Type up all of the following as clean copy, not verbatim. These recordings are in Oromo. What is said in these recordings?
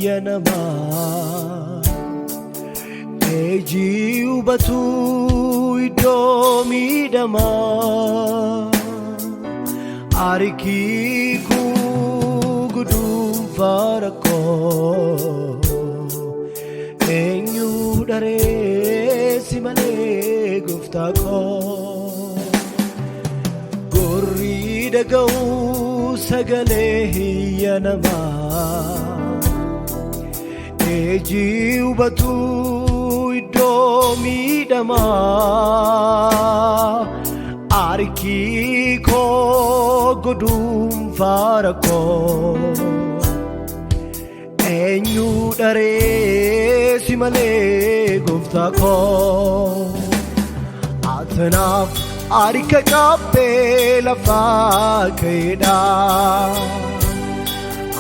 hiyyanama ejii hubatuu iddoo miidhamaa arikii kuu guduunfaa rakkoo eenyu dharee si malee gooftaa koo gorrii dhaga'uu sagalee hiyyanamaa ejii hubatuu iddoo miidhamaa arikii koo guduunfaa rakkoo eenyu dharee si malee gooftaa koo atanaaf arika qabbee lafaa ka'eedhaa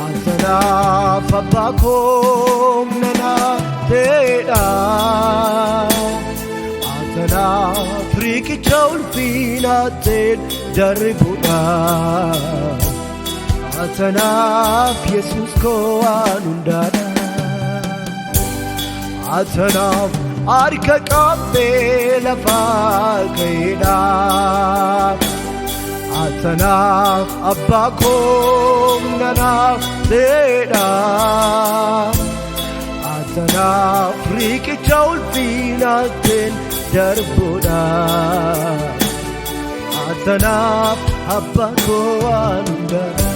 atanaaf abbaa koo nanaa ta'eedhaa atanaaf riqicha ulfinaatiin darbuudhaa atanaaf Yesuus koo waan hundaadha atanaaf harka qabbee lafaa ka'eedhaa atanaaf abbaa koo nanaaf ta'eedhaa atanaaf riqicha ulfinaatiin darbuudhaa atanaaf abbaa koo waan hundaadha.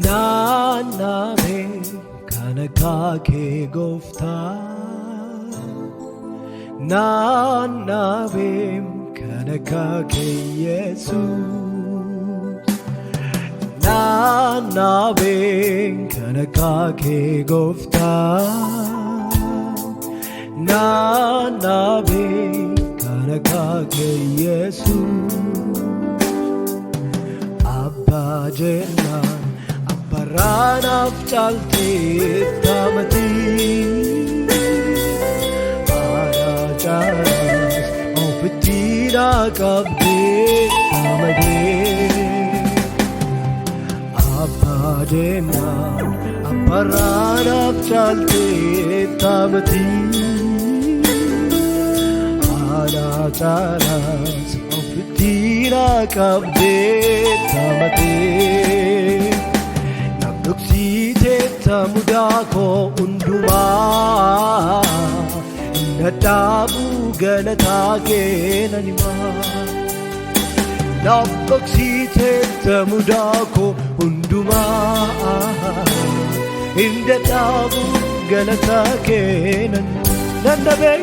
Naannabe kan akka kee gooftaa naannabe kan akka kee Yesuus naannabe kan akka kee gooftaa naannabe kan akka kee Yesuus Abbaa jennaan Baranaaf caaltee taamatii Aadaa caalaas ofitti naa qabdee taamadee Abbaa jennaan baranaaf caaltee taamatii Aadaa caalaas ofitti naa qabdee taamadee Duksiteetta mudaa koo hundumaa Dadhaabuu galataa kee nan himaa Naaf duksiteetta mudaa koo hundumaa Dadhaabuu galataa kee nan nannabee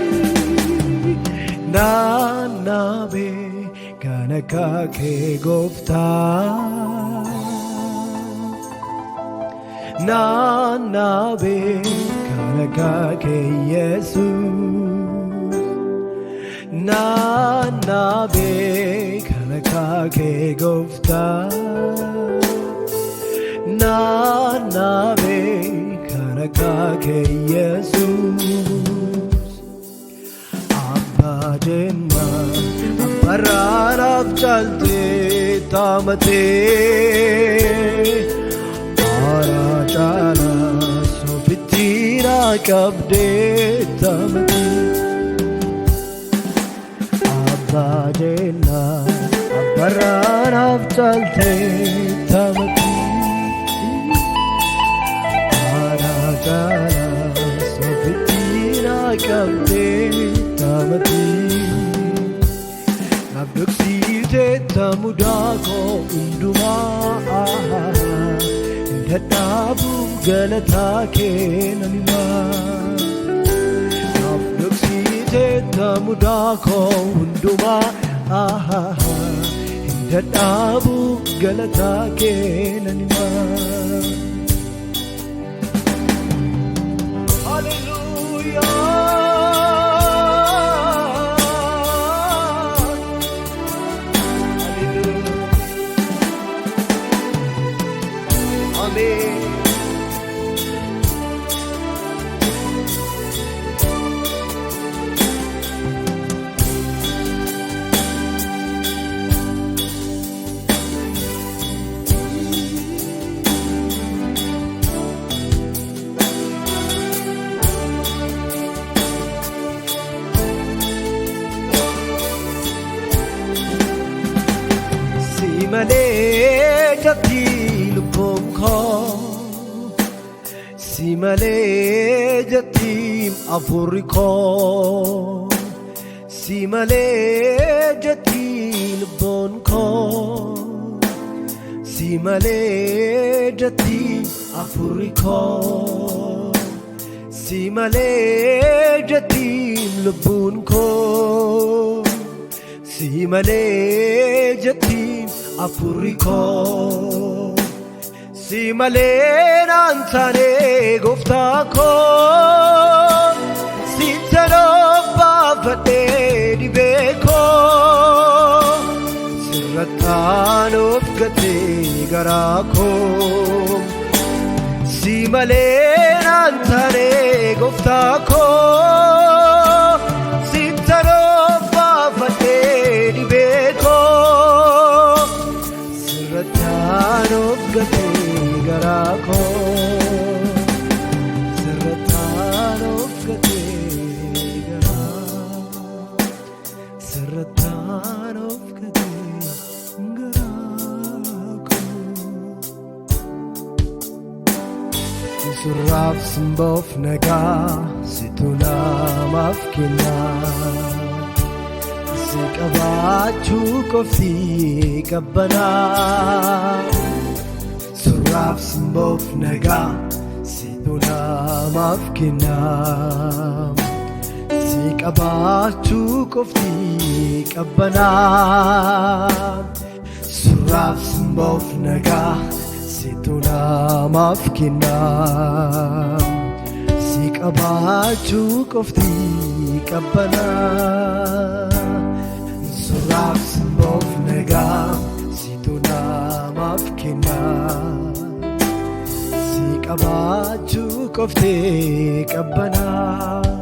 naannabee kan akka kee gooftaa naannabe kan akka kee Yesuus naannabe kan akka kee gooftaa naannabe kan akka kee Yesuus Abbaa jennaan baranaaf caaltee taamatee Aadaa caalaas ofitti naa qabdee taamatee Abbaa jennaan baranaaf caaltee taamatee Aadaa caalaas ofitti naa qabdee taamatee Naaf duksiteetta mudaa koo hundumaa Dadhaabuu galataa kee nan himaa Naaf duksiteetta mudaa koo hundumaa Dadhaabuu galataa kee nan himaa Hallelujah malee jatti lubbuun koo si malee jatti afurri koo si malee jatti lubbuun koo si malee jatti afurri koo si malee jatti lubbuun koo si malee jatti afurri koo si malee naan taane gooftaa koo si tanooffaafadhee dhibee koo sirrattaan of gatee garaa koo si malee naan taane gooftaa koo si tanooffaafadhee dhibee koo sirrattaan of gatee garaa koo sirrattaan of gatee garaa sirrattaan of gatee garaa koo surraaf simboof nagaa situ namaaf kennaa si qabaachuu qofti qabbanaa surraaf simboof nagaa situ namaaf kennaa si qabaachuu qofti qabbanaa surraaf simboof nagaa situ namaaf kennaa si qabaachuu qofti qabbanaa surraaf simboof nagaa situ namaaf kennaa si qabaachuu qofti qabbanaa